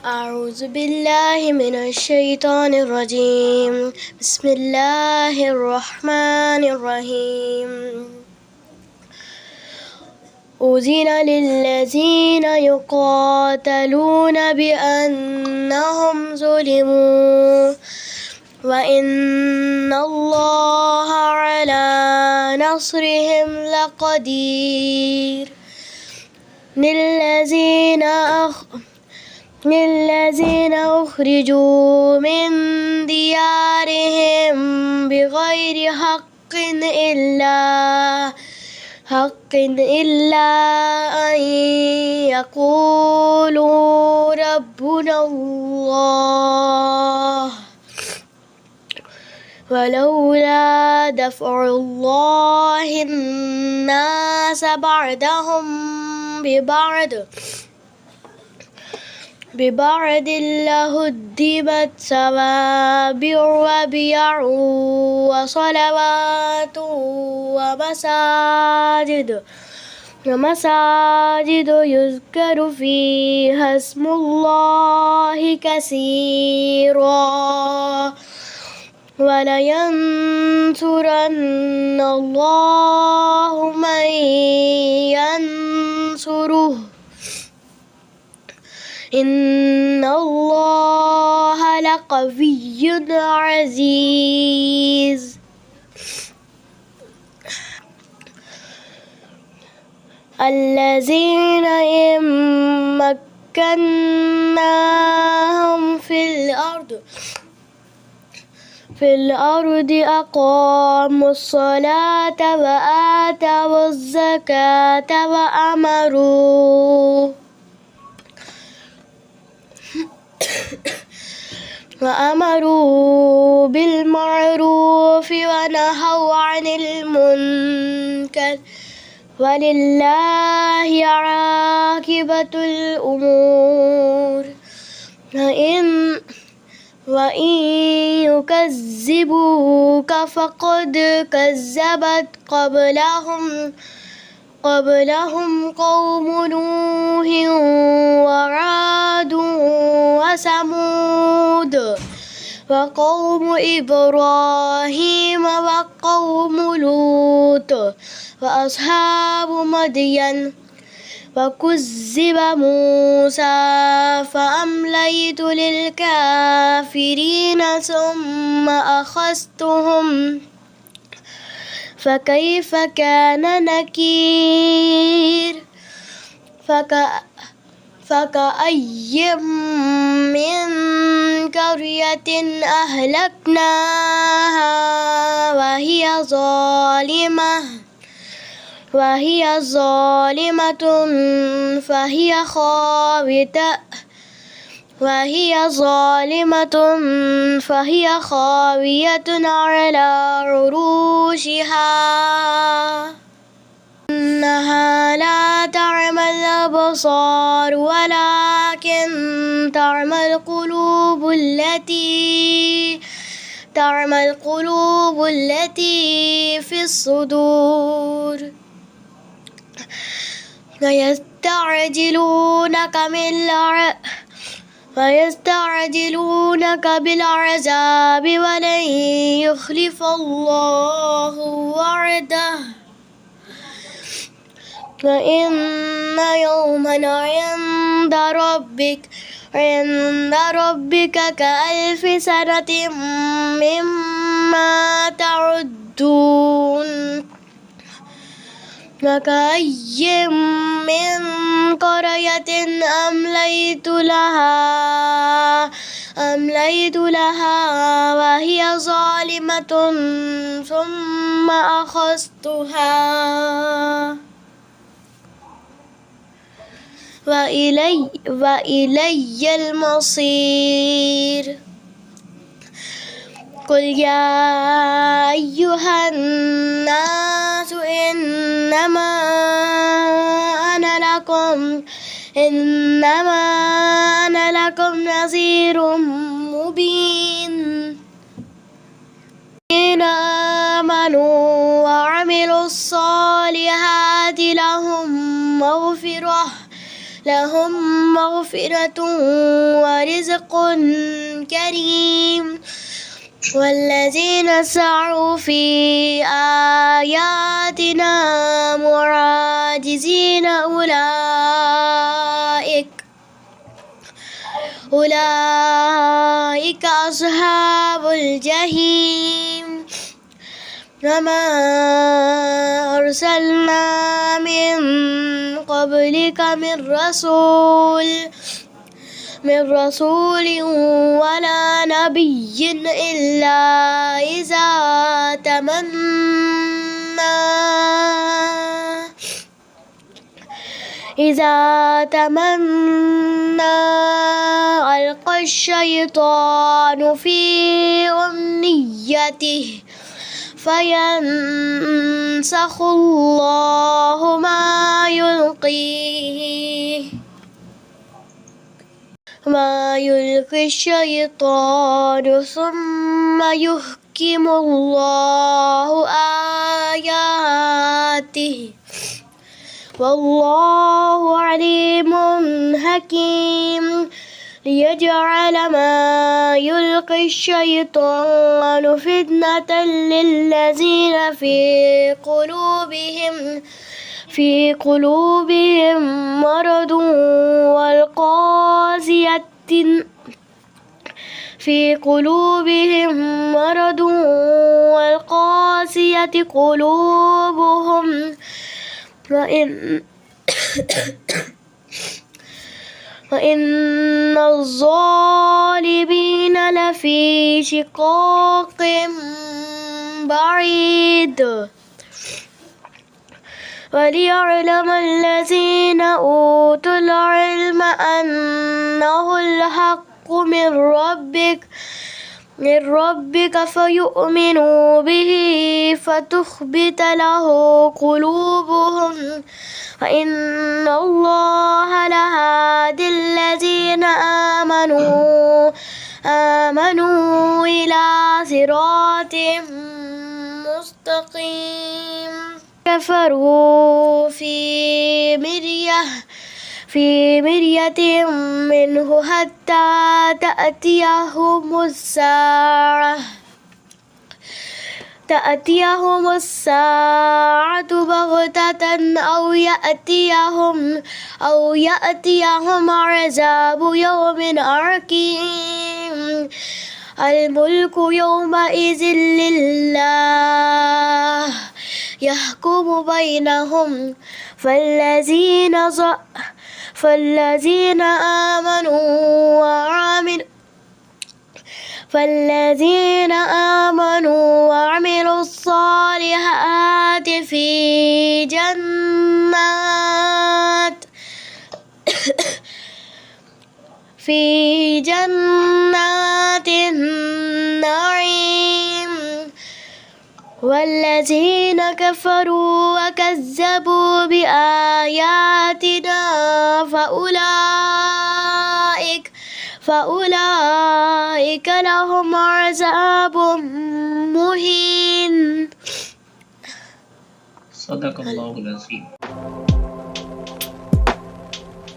أعوذ بالله من الشيطان الرجيم. بسم الله الرحمن الرحيم. أذن للذين يقاتلون بأنهم ظلموا وإن الله على نصرهم لقدير. للذين أخرجوا من ديارهم بغير حق إلا أن يقولوا ربنا الله ولولا دفع الله الناس بعضهم ببعض لهدمت صوامع وبيع وصلوات ومساجد يذكر فيها اسم الله كثيرا ولينصرن الله من ينصره إن الله لقوي عزيز. الذين إن مكناهم في الأرض أقاموا الصلاة وآتوا الزكاة وأمروا بالمعروف ونهوا عن المنكر ولله عاقبة الأمور. وإن يكذبوك فقد كذبت قبلهم قوم نوح وعاد وثمود وقوم إبراهيم وقوم لوط وأصحاب مدين. وكذب موسى فأمليت للكافرين ثم أخذتهم فكيف كان نكير. فكأي من قرية أهلكناها وهي ظالمة فهي خاوية على عروشها. إنها لا تعمى الأبصار ولكن تعمى القلوب التي في الصدور. ويستعجلونك بالعذاب ولن يخلف الله وعده وإن يوما عند ربك كألف سنة مما تعدون. وكأي من قرية أمليت لها وهي ظالمة ثم أخذتها وإلي المصير. قل يا أيها الناس إنما أنا لكم نذير مبين. الذين آمنوا وعملوا الصالحات لهم لهم مغفرة ورزق كريم والذين سعوا في آياتنا معاجزين أولئك أصحاب الجحيم وما أرسلنا من قبلك من رسول ولا نبي إلا إذا تمنى ألقى الشيطان في أمنيته فينسخ الله ما يلقي الشيطان ثم يحكم الله آياته والله عليم حكيم ليجعل ما يلقي الشيطان فتنة للذين في قلوبهم مرض والقاسية قلوبهم وإن الظالمين لفي شقاق بعيد وليعلم الذين أوتوا العلم أنه الحق من ربك فيؤمنوا به فتخبت له قلوبهم وإن الله لهادي الذين آمنوا إلى صراط مستقيم كفروا في مرية منه حتى تأتيهم الساعة بغتة أو يأتيهم عذاب يوم عقيم الملك يومئذ لله يحكم بينهم فالذين آمنوا وعملوا الصالحات في جنات النعيم والذين كفروا وكذبوا بآياتنا فأولئك لهم عذاب مهين. صدق الله العظيم.